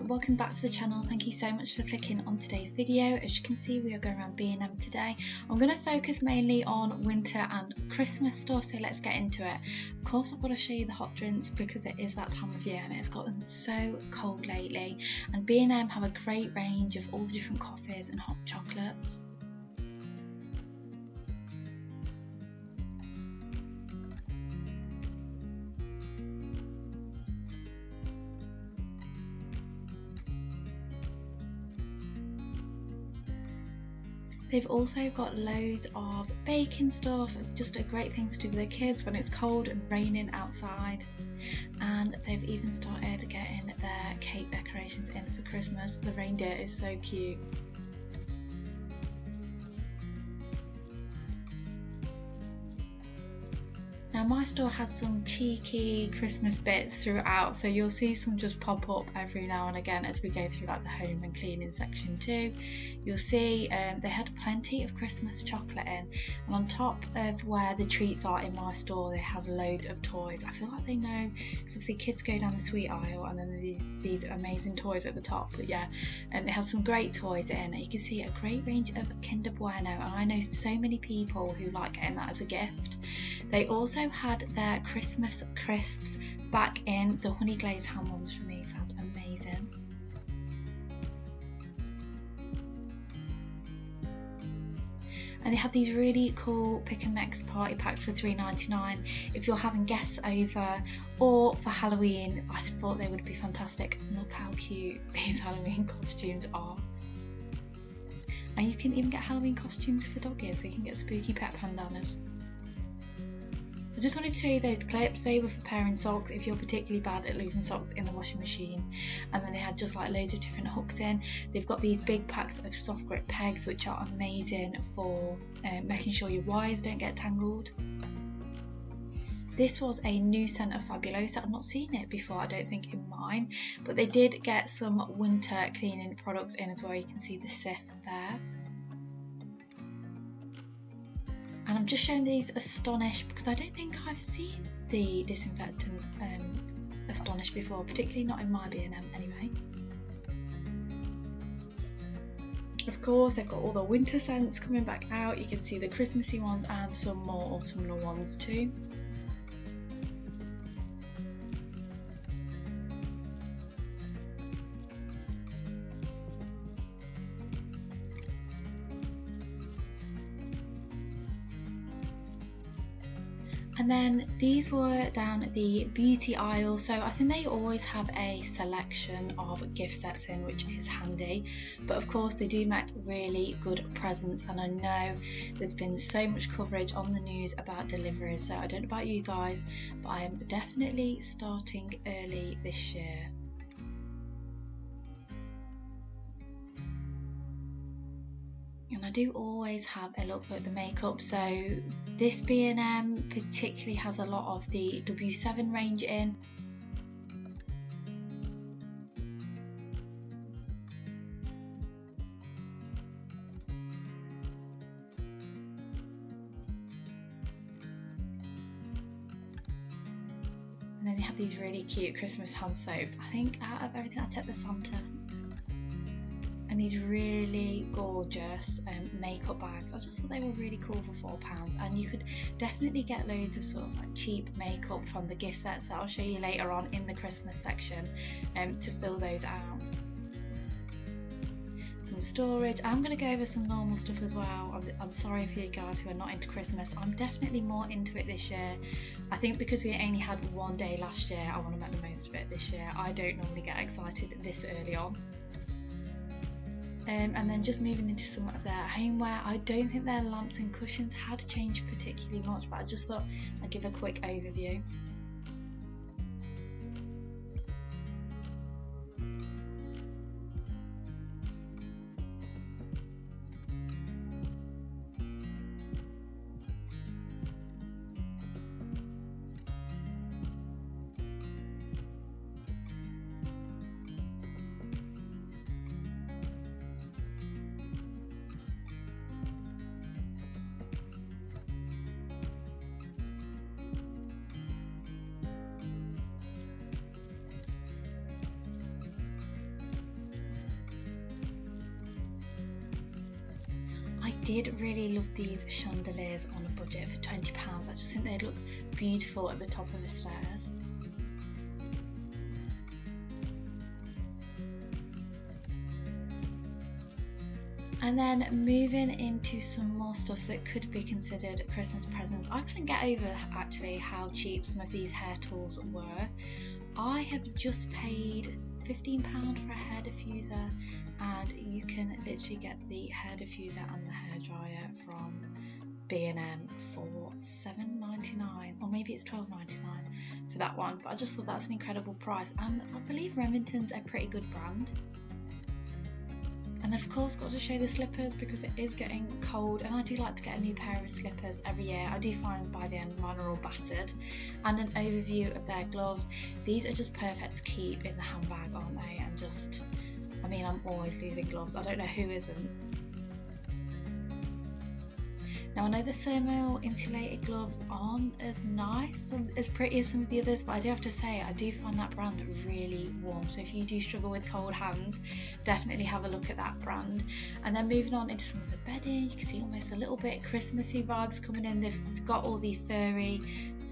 everyone, welcome back to the channel. Thank you so much for clicking on today's video. As you can see, we are going around B&M today. I'm going to focus mainly on winter and Christmas stuff, so let's get into it. Of course, I've got to show you the hot drinks because it is that time of year and it's gotten so cold lately, and B&M have a great range of all the different coffees and hot chocolates. They've also got loads of baking stuff, just a great thing to do with the kids when it's cold and raining outside. And they've even started getting their cake decorations in for Christmas. The reindeer is so cute. Now my store has some cheeky Christmas bits throughout, so you'll see some just pop up every now and again as we go through like the home and cleaning section too. You'll see they had plenty of Christmas chocolate in, and on top of where the treats are in my store they have loads of toys. I feel like they know, because obviously kids go down the sweet aisle and then these amazing toys at the top, but yeah, and they have some great toys in. You can see a great range of Kinder Bueno, and I know so many people who like getting that as a gift. They also had their Christmas crisps back in. The honey glazed ham ones for me sound amazing. And they had these really cool Pikmix party packs for $3.99 if you're having guests over or for Halloween. I thought they would be fantastic. Look how cute these Halloween costumes are. And you can even get Halloween costumes for doggies, so you can get spooky pet pandanas. I just wanted to show you those clips. They were for pairing socks if you're particularly bad at losing socks in the washing machine. And then they had just like loads of different hooks in. They've got these big packs of soft grip pegs which are amazing for making sure your wires don't get tangled. This was a new scent of Fabuloso. I've not seen it before, I don't think, in mine, but they did get some winter cleaning products in as well. You can see the Sif there. And I'm just showing these Astonish because I don't think I've seen the disinfectant Astonish before, particularly not in my B&M anyway. Of course, they've got all the winter scents coming back out. You can see the Christmassy ones and some more autumnal ones too. And then these were down the beauty aisle, so I think they always have a selection of gift sets in, which is handy. But of course they do make really good presents, and I know there's been so much coverage on the news about deliveries, so I don't know about you guys, but I am definitely starting early this year. And I do always have a look at the makeup, so this B&M particularly has a lot of the W7 range in. And then they have these really cute Christmas hand soaps. I think out of everything I'd take the Santa. And these really gorgeous makeup bags. I just thought they were really cool for £4, and you could definitely get loads of sort of like cheap makeup from the gift sets that I'll show you later on in the Christmas section to fill those out. Some storage. I'm going to go over some normal stuff as well. I'm sorry for you guys who are not into Christmas. I'm definitely more into it this year. I think because we only had one day last year, I want to make the most of it this year. I don't normally get excited this early on. And then just moving into some of their homeware. I don't think their lamps and cushions had changed particularly much, but I just thought I'd give a quick overview. did really love these chandeliers on a budget for £20. I just think they'd look beautiful at the top of the stairs. And then moving into some more stuff that could be considered Christmas presents. I couldn't get over actually how cheap some of these hair tools were. I have just paid £15 for a hair diffuser, and you can literally get the hair diffuser and the hairdryer from B&M for £7.99, or maybe it's £12.99 for that one, but I just thought that's an incredible price, and I believe Remington's a pretty good brand. And then of course got to show the slippers because it is getting cold, and I do like to get a new pair of slippers every year. I do find by the end mine are all battered. And an overview of their gloves. These are just perfect to keep in the handbag, aren't they? And just, I mean, I'm always losing gloves. I don't know who isn't. Now I know the thermal insulated gloves aren't as nice and as pretty as some of the others, but I do have to say I do find that brand really warm. So if you do struggle with cold hands, definitely have a look at that brand. And then moving on into some of the bedding, you can see almost a little bit Christmassy vibes coming in. They've got all the furry,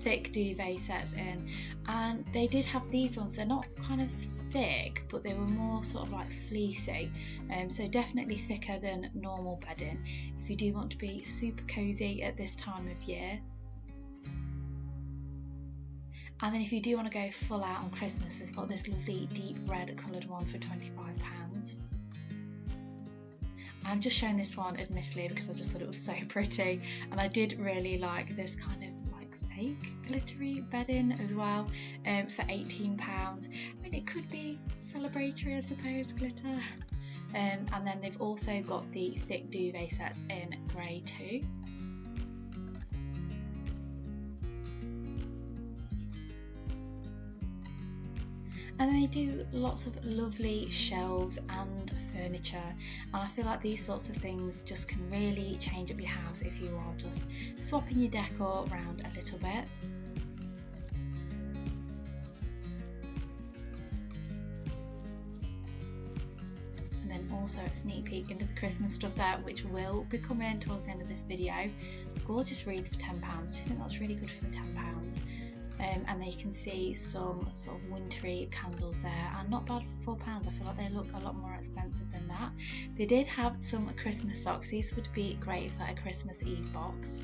thick duvet sets in, and they did have these ones. They're not kind of thick, but they were more sort of like fleecy, so definitely thicker than normal bedding if you do want to be super cozy at this time of year. And then if you do want to go full out on Christmas, they've got this lovely deep red coloured one for £25. I'm just showing this one admittedly because I just thought it was so pretty, and I did really like this kind of fake glittery bedding as well, for £18. I mean, it could be celebratory, I suppose, glitter. And then they've also got the thick duvet sets in grey too. And then they do lots of lovely shelves and furniture, and I feel like these sorts of things just can really change up your house if you are just swapping your decor around a little bit. And then also a sneak peek into the Christmas stuff there, which will be coming towards the end of this video. Gorgeous wreaths for £10. I just think that's really good for £10. And then you can see some sort of wintry candles there, and not bad for £4. I feel like they look a lot more expensive than that. They did have some Christmas socks. These would be great for a Christmas Eve box.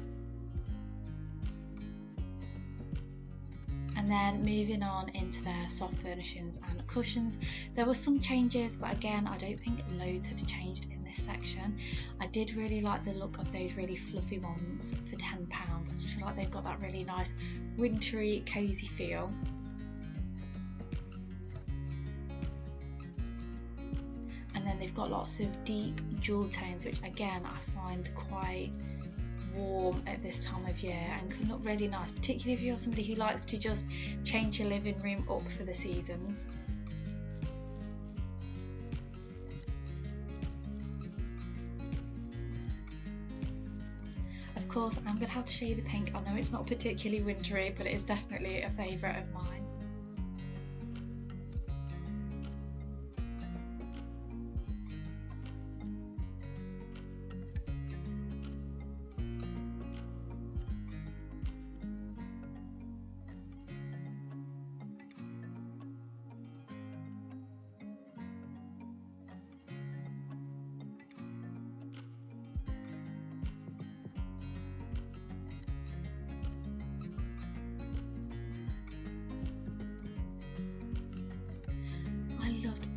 And then moving on into their soft furnishings and cushions, there were some changes, but again I don't think loads had changed in this section. I did really like the look of those really fluffy ones for £10. I just feel like they've got that really nice wintry cozy feel. And then they've got lots of deep jewel tones, which again I find quite warm at this time of year and can look really nice, particularly if you're somebody who likes to just change your living room up for the seasons. Of course, I'm going to have to show you the pink. I know it's not particularly wintry, but it is definitely a favourite of mine.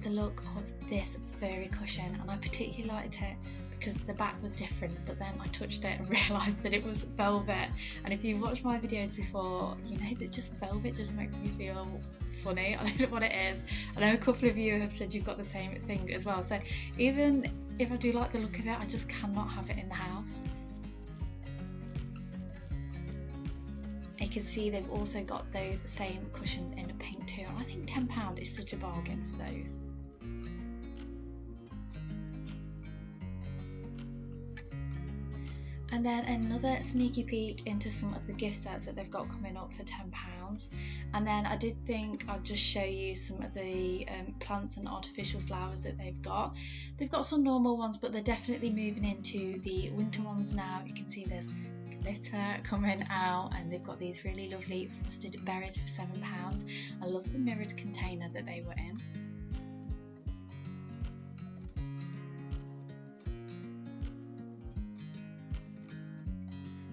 The look of this furry cushion, and I particularly liked it because the back was different, but then I touched it and realised that it was velvet. And if you've watched my videos before, you know that just velvet just makes me feel funny. I don't know what it is. I know a couple of you have said you've got the same thing as well, so even if I do like the look of it, I just cannot have it in the house. You can see they've also got those same cushions in a pink too. I think £10 is such a bargain for those. And then another sneaky peek into some of the gift sets that they've got coming up for £10. And then I did think I'd just show you some of the plants and artificial flowers that they've got. They've got some normal ones, but they're definitely moving into the winter ones now. You can see there's glitter coming out, and they've got these really lovely frosted berries for £7. I love the mirrored container that they were in.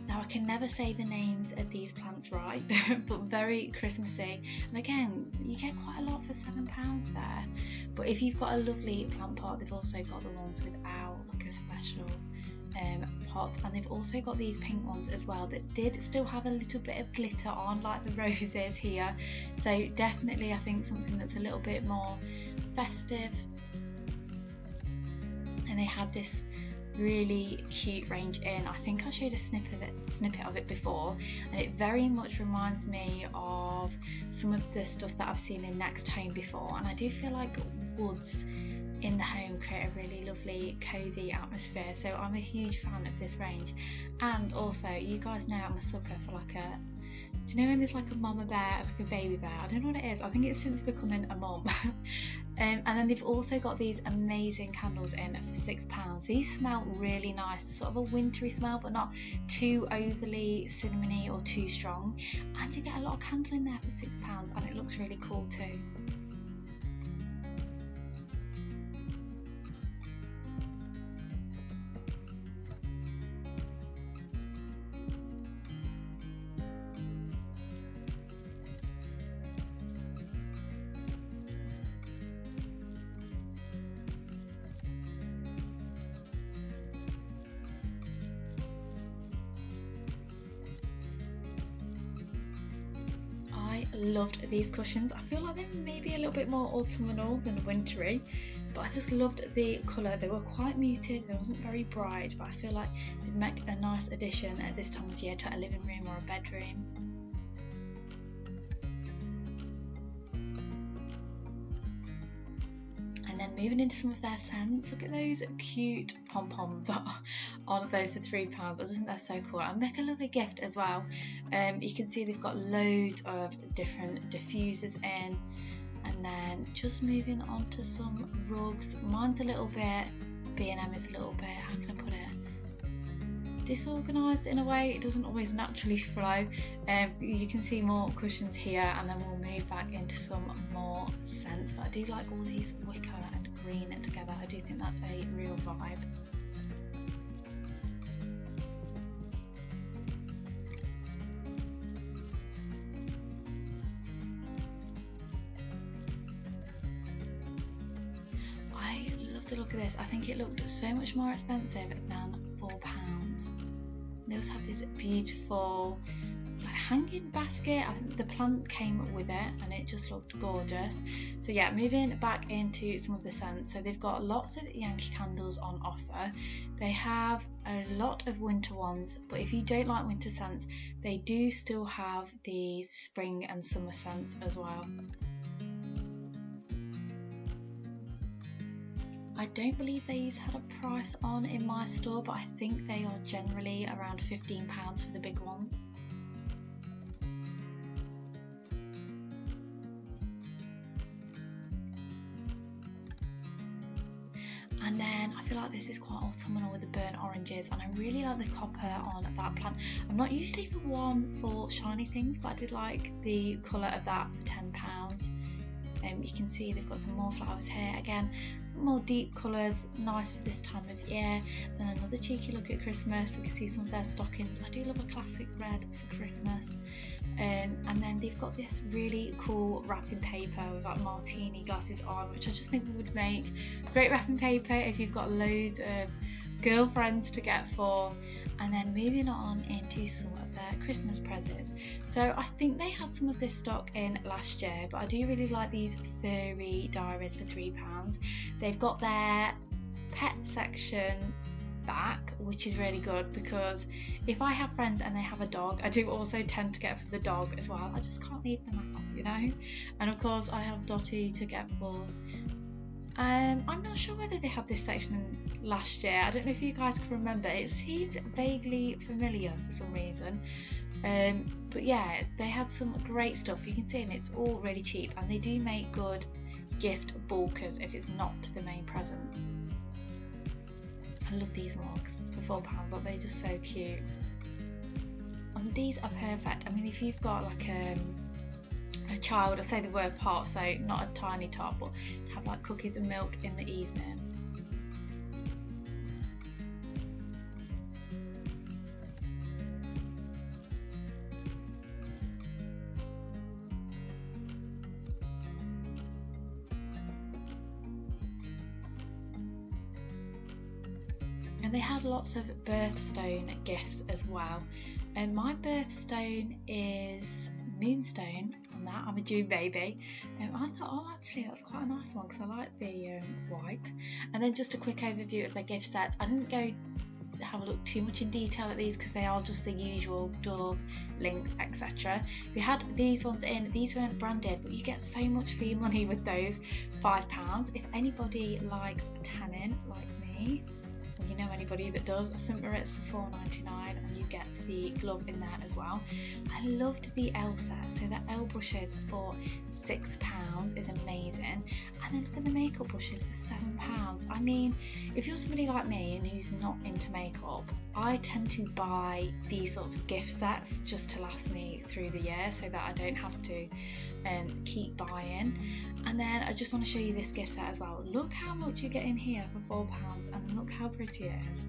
Now I can never say the names of these plants right, but very Christmassy, and again you get quite a lot for £7 there. But if you've got a lovely plant pot, they've also got the ones without like a special pot, and they've also got these pink ones as well that did still have a little bit of glitter on, like the roses here. So definitely I think something that's a little bit more festive. And they had this really cute range in. I think I showed a snippet of it before, and it very much reminds me of some of the stuff that I've seen in Next Home before, and I do feel like woods in the home create a really lovely cozy atmosphere, so I'm a huge fan of this range. And also, you guys know I'm a sucker for like a, do you know when there's like a mama bear, like a baby bear? I don't know what it is. I think it's since becoming a mum. And then they've also got these amazing candles in for £6. These smell really nice, sort of a wintry smell, but not too overly cinnamony or too strong. And you get a lot of candle in there for £6, and it looks really cool too. I loved these cushions. I feel like they're maybe a little bit more autumnal than wintry, but I just loved the colour. They were quite muted, they wasn't very bright, but I feel like they'd make a nice addition at this time of year to a living room or a bedroom. And then moving into some of their scents, look at those cute pom-poms on those for £3. I just think they're so cool and make a lovely gift as well. You can see they've got loads of different diffusers in. And then just moving on to some rugs. Mine's a little bit, B&M is a little bit, how can I put it, disorganised in a way. It doesn't always naturally flow. You can see more cushions here, and then we'll move back into some more scents. But I do like all these wicker and green together. I do think that's a real vibe. I love the look of this. I think it looked so much more expensive than £4. They also have this beautiful like hanging basket. I think the plant came with it and it just looked gorgeous. So yeah, moving back into some of the scents. So they've got lots of Yankee Candles on offer. They have a lot of winter ones, but if you don't like winter scents, they do still have the spring and summer scents as well. I don't believe these had a price on in my store, but I think they are generally around £15 for the big ones. And then I feel like this is quite autumnal with the burnt oranges, and I really like the copper on that plant. I'm not usually for one for shiny things, but I did like the colour of that for £10. You can see they've got some more flowers here. Again, some more deep colours, nice for this time of year. Then another cheeky look at Christmas. We can see some of their stockings. I do love a classic red for Christmas. And then they've got this really cool wrapping paper with like martini glasses on, which I just think would make great wrapping paper if you've got loads of girlfriends to get for. And then moving on into some of their Christmas presents. So I think they had some of this stock in last year, but I do really like these furry diaries for £3. They've got their pet section back, which is really good, because if I have friends and they have a dog, I do also tend to get for the dog as well. I just can't leave them out, you know. And of course I have Dottie to get for, I'm not sure whether they had this section last year. I don't know if you guys can remember. It seems vaguely familiar for some reason. But yeah, they had some great stuff. You can see, and it's all really cheap, and they do make good gift bulkers if it's not the main present. I love these mugs for £4. Aren't they just so cute? And these are perfect. I mean, if you've got like a child, I say the word pot, so not a tiny tot, but to have like cookies and milk in the evening. And they had lots of birthstone gifts as well. And my birthstone is moonstone on that. I'm a June baby. I thought, oh, actually that's quite a nice one because I like the white. And then just a quick overview of their gift sets. I didn't go have a look too much in detail at these because they are just the usual dove, links, etc. We had these ones in. These weren't branded, but you get so much for your money with those. £5. If anybody likes tanning like me, you know anybody that does, St. Moritz for £4.99, and you get the glove in there as well. I loved the L set, so the L brushes for £6 is amazing, and then look at the makeup brushes for £7. I mean, if you're somebody like me and who's not into makeup, I tend to buy these sorts of gift sets just to last me through the year so that I don't have to keep buying. And then I just want to show you this gift set as well. Look how much you get in here for £4, and look how pretty it is.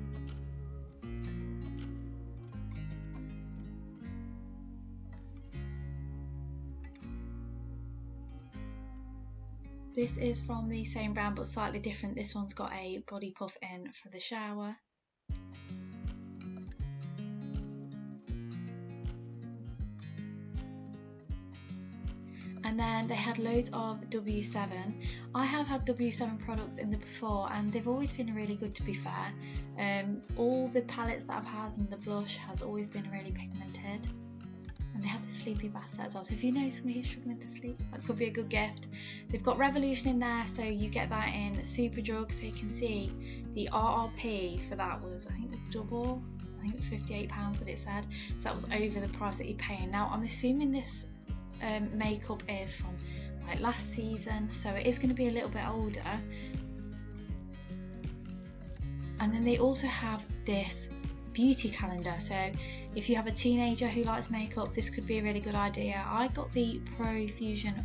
This is from the same brand but slightly different. This one's got a body puff in for the shower. And then they had loads of W7. I have had W7 products in there before, and they've always been really good, to be fair. All the palettes that I've had and the blush has always been really pigmented. And they have the sleepy bath set as well, so if you know somebody who's struggling to sleep, that could be a good gift. They've got Revolution in there, so you get that in Superdrug, so you can see the RRP for that was, I think it was double. I think it was £58 that it said, so that was over the price that you're paying. Now I'm assuming this makeup is from like last season, so it is going to be a little bit older. And then they also have this beauty calendar, so if you have a teenager who likes makeup, this could be a really good idea. I got the Pro Fusion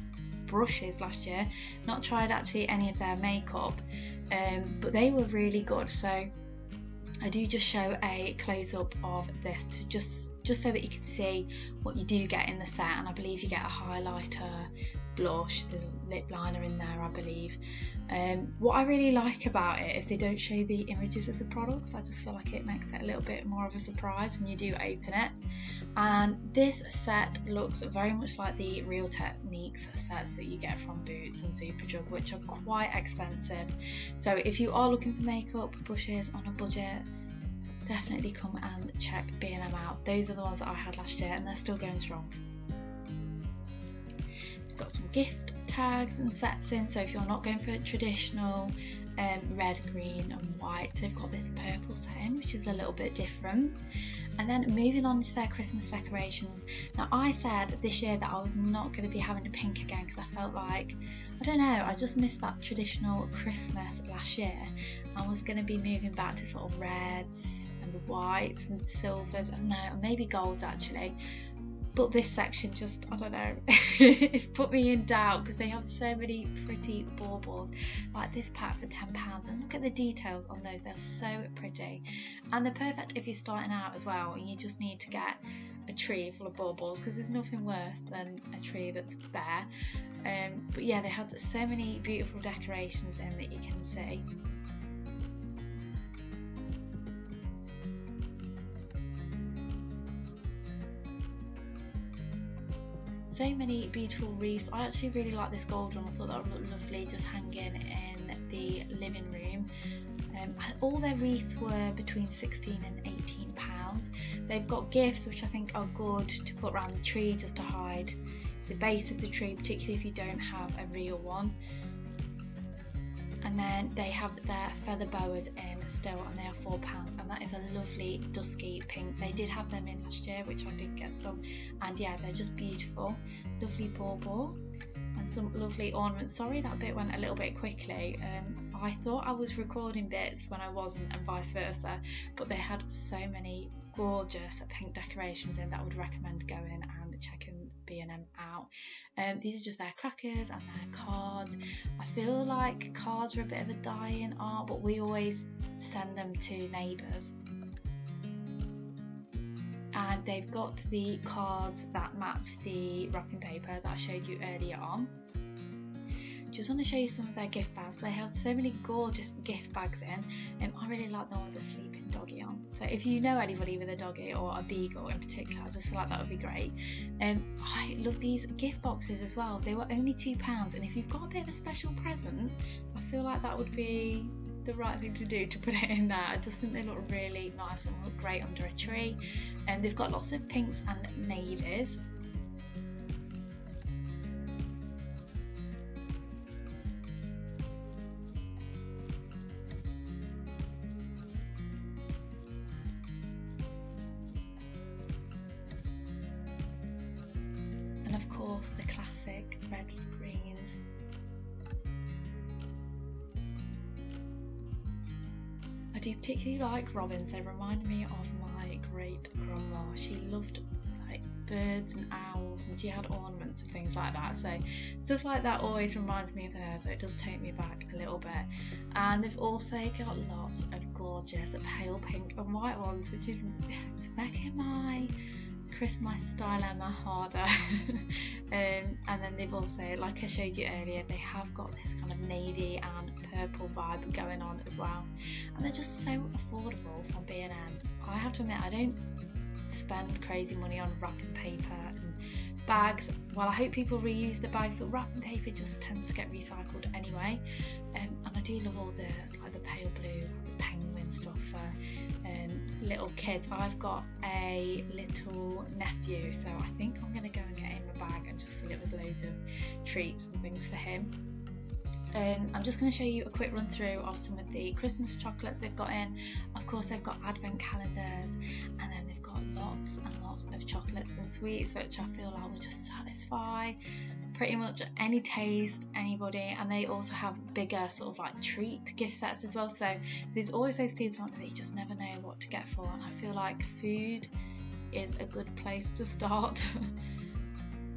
brushes last year, not tried actually any of their makeup, but they were really good. So I do just show a close-up of this to just so that you can see what you do get in the set. And I believe you get a highlighter, blush, there's a lip liner in there, I believe. What I really like about it is they don't show the images of the products. I just feel like it makes it a little bit more of a surprise when you do open it. And this set looks very much like the Real Techniques sets that you get from Boots and Superdrug, which are quite expensive. So if you are looking for makeup brushes on a budget, definitely come and check B&M out. Those are the ones that I had last year, and they're still going strong. We've got some gift tags and sets in, so if you're not going for a traditional red, green and white, they've got this purple set in, which is a little bit different. And then moving on to their Christmas decorations. Now I said this year that I was not going to be having a pink again because I felt like, I don't know, I just missed that traditional Christmas last year. I was going to be moving back to sort of reds and the whites and silvers, and no, maybe golds actually. But this section just, I don't know, it's put me in doubt because they have so many pretty baubles. Like this pack for £10, and look at the details on those, they're so pretty. And they're perfect if you're starting out as well and you just need to get a tree full of baubles, because there's nothing worse than a tree that's bare. But yeah, they had so many beautiful decorations in that you can see. So many beautiful wreaths. I actually really like this gold one. I thought that would look lovely just hanging in the living room. All their wreaths were between £16 and £18. They've got gifts which I think are good to put around the tree just to hide the base of the tree, particularly if you don't have a real one. And then they have their feather boas in still, and they are £4, and that is a lovely dusky pink. They did have them in last year, which I did get some, and yeah, they're just beautiful. Lovely bauble and some lovely ornaments. Sorry, that bit went a little bit quickly. I thought I was recording bits when I wasn't, and vice versa, but they had so many gorgeous pink decorations in that I would recommend going and checking B&M out. These are just their crackers and their cards. I feel like cards are a bit of a dying art, but we always send them to neighbours. And they've got the cards that match the wrapping paper that I showed you earlier on. Just want to show you some of their gift bags. They have so many gorgeous gift bags in. I really like the one with the sleeping doggy on. So if you know anybody with a doggy or a beagle in particular, I just feel like that would be great. I love these gift boxes as well. They were only £2, and if you've got a bit of a special present, I feel like that would be the right thing to do, to put it in there. I just think they look really nice and look great under a tree. And they've got lots of pinks and navies. And of course the classic reds, greens. I do particularly like robins. They remind me of my great grandma. She loved like birds and owls, and she had ornaments and things like that, so stuff like that always reminds me of her, so it does take me back a little bit. And they've also got lots of gorgeous pale pink and white ones, which is making my Christmas dilemma harder. And then they've also, like I showed you earlier, they have got this kind of navy and purple vibe going on as well, and they're just so affordable from B&M. I have to admit, I don't spend crazy money on wrapping paper and bags. Well, I hope people reuse the bags, but wrapping paper just tends to get recycled anyway. And I do love all the pale blue, the penguin stuff for little kids. I've got a little nephew, so I think I'm going to go and get him a bag and just fill it with loads of treats and things for him. I'm just going to show you a quick run through of some of the Christmas chocolates they've got in. Of course, they've got advent calendars, and then they've got lots and lots of chocolates and sweets, which I feel like will just satisfy pretty much any taste, anybody. And they also have bigger sort of like treat gift sets as well, so there's always those people that you just never know what to get for, and I feel like food is a good place to start.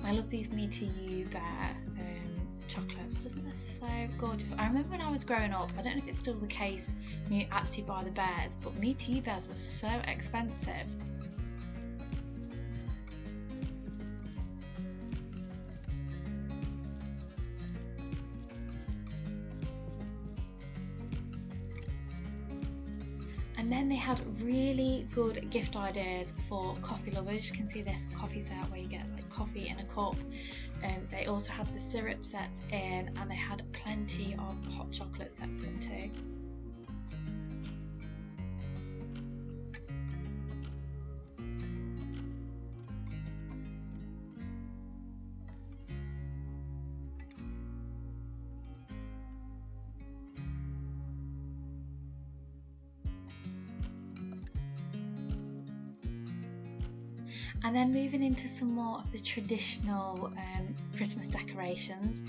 I love these Me To You Bear chocolates. Isn't this so gorgeous? I remember when I was growing up, I don't know if it's still the case when you actually buy the bears, but Me To You bears were so expensive. And then they had really good gift ideas for coffee lovers. You can see this coffee set where you get like coffee in a cup. They also had the syrup sets in, and they had plenty of hot chocolate sets in too. And then moving into some more of the traditional Christmas decorations.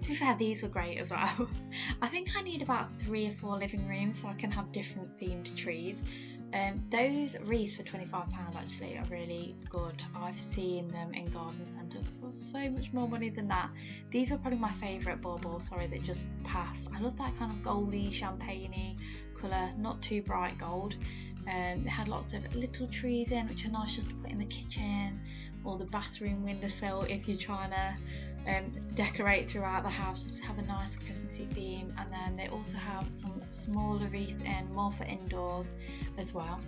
To be fair, these were great as well. I think I need about 3 or 4 living rooms so I can have different themed trees. Those wreaths for £25 actually are really good. I've seen them in garden centres for so much more money than that. These were probably my favourite bauble, sorry, that just passed. I love that kind of goldy, champagne-y colour, not too bright gold. They had lots of little trees in, which are nice just to put in the kitchen or the bathroom windowsill if you're trying to decorate throughout the house, just have a nice Christmassy theme. And then they also have some smaller wreaths in, more for indoors as well.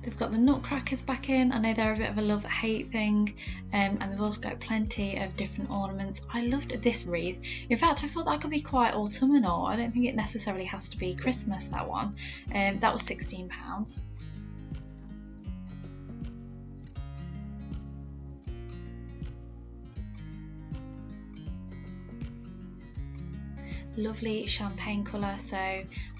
They've got the nutcrackers back in. I know they're a bit of a love-hate thing, and they've also got plenty of different ornaments. I loved this wreath. In fact, I thought that could be quite autumnal. I don't think it necessarily has to be Christmas, that one. That was £16. Lovely champagne colour. So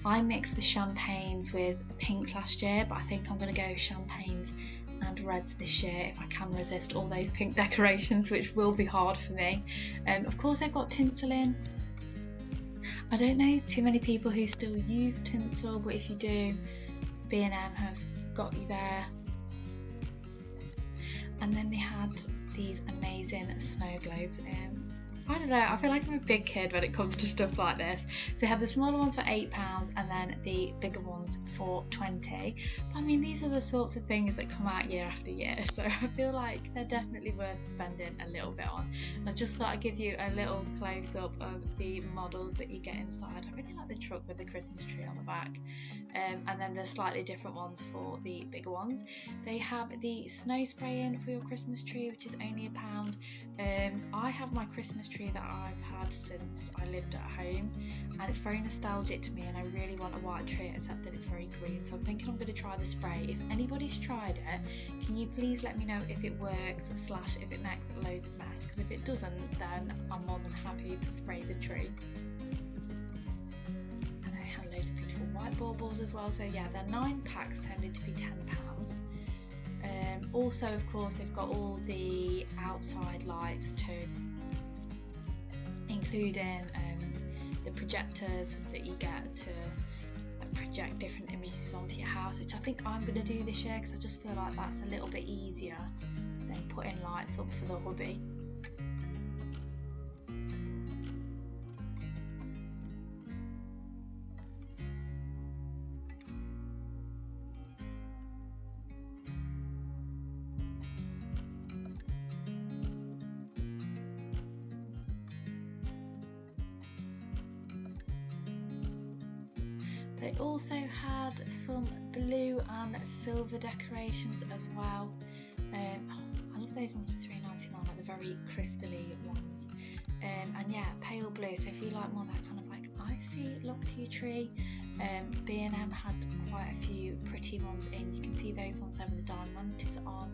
I mixed the champagnes with pink last year, but I think I'm going to go champagnes and reds this year if I can resist all those pink decorations, which will be hard for me. Of course they've got tinsel in. I don't know too many people who still use tinsel, but if you do, B&M have got you there. And then they had these amazing snow globes in. I don't know, I feel like I'm a big kid when it comes to stuff like this. So they have the smaller ones for £8 and then the bigger ones for £20. But I mean, these are the sorts of things that come out year after year, so I feel like they're definitely worth spending a little bit on. And I just thought I'd give you a little close-up of the models that you get inside. I really like the truck with the Christmas tree on the back. And then there's slightly different ones for the bigger ones. They have the snow spraying for your Christmas tree, which is only £1. I have my Christmas tree that I've had since I lived at home, and it's very nostalgic to me, and I really want a white tree, except that it's very green. So I'm thinking I'm going to try the spray. If anybody's tried it, can you please let me know if it works / if it makes loads of mess, because if it doesn't, then I'm more than happy to spray the tree. And they had loads of beautiful white baubles as well. So yeah, their 9 packs tended to be £10. Also, of course, they've got all the outside lights too, including the projectors that you get to project different images onto your house, which I think I'm going to do this year because I just feel like that's a little bit easier than putting lights up for the hubby. They also had some blue and silver decorations as well. I love those ones for £3.99, like the very crystally ones. And yeah, pale blue, so if you like more that kind of like icy look to your tree, B&M had quite a few pretty ones in. You can see those ones there with the diamantes on.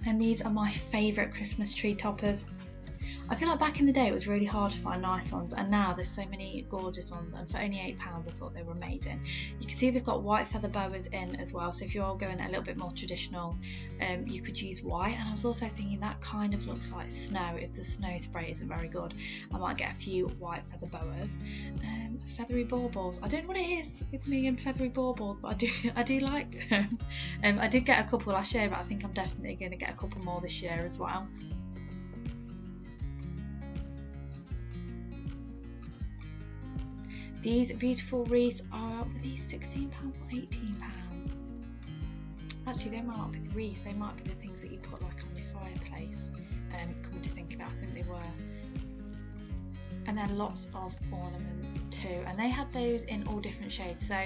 And these are my favourite Christmas tree toppers. I feel like back in the day it was really hard to find nice ones, and now there's so many gorgeous ones, and for only £8 I thought they were amazing. You can see they've got white feather boas in as well, so if you're going a little bit more traditional, you could use white. And I was also thinking that kind of looks like snow. If the snow spray isn't very good, I might get a few white feather boas. Feathery baubles, I don't know what it is with me and feathery baubles, but I do like them. I did get a couple last year, but I think I'm definitely going to get a couple more this year as well. These beautiful wreaths were these £16 or £18? Actually, they might not be the wreaths, they might be the things that you put like on your fireplace. Come to think about it, I think they were. And then lots of ornaments too, and they had those in all different shades. So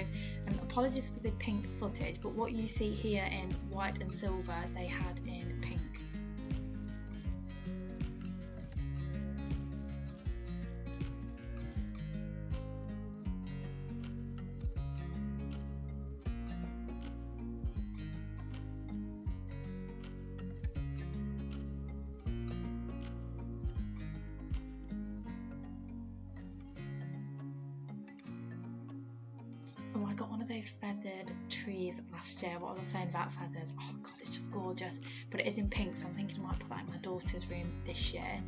apologies for the pink footage, but what you see here in white and silver, they had in pink. Oh, I got one of those feathered trees last year. What was I saying about feathers? Oh god, it's just gorgeous. But it is in pink, so I'm thinking I might put that in my daughter's room this year.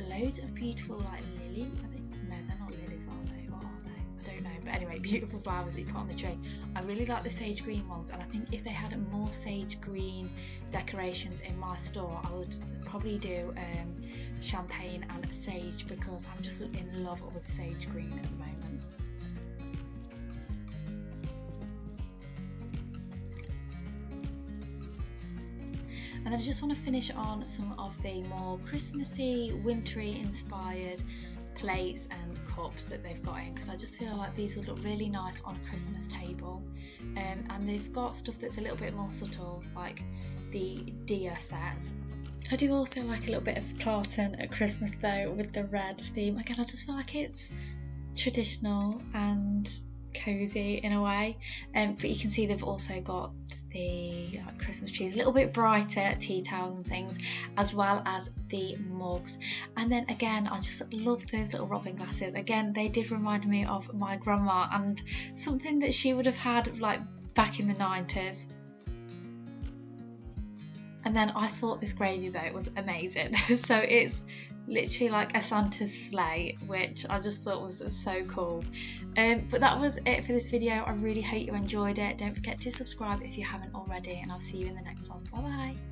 Loads of beautiful like lily. I think no, they're not lilies, are they? What are they? I don't know. But anyway, beautiful flowers that you put on the tree. I really like the sage green ones, and I think if they had more sage green decorations in my store, I would probably do champagne and sage, because I'm just in love with sage green at the moment. And then I just want to finish on some of the more Christmassy, wintry inspired plates and cups that they've got in, because I just feel like these would look really nice on a Christmas table. And they've got stuff that's a little bit more subtle, like the deer sets. I do also like a little bit of tartan at Christmas though, with the red theme. Again, I just feel like it's traditional and cozy in a way. But you can see they've also got the Christmas trees, a little bit brighter tea towels and things, as well as the mugs. And then again, I just loved those little robin glasses. Again, they did remind me of my grandma and something that she would have had like back in the 90s. And then I thought this gravy boat was amazing. So it's literally like a Santa's sleigh, which I just thought was so cool. But that was it for this video. I really hope you enjoyed it. Don't forget to subscribe if you haven't already, and I'll see you in the next one. Bye bye.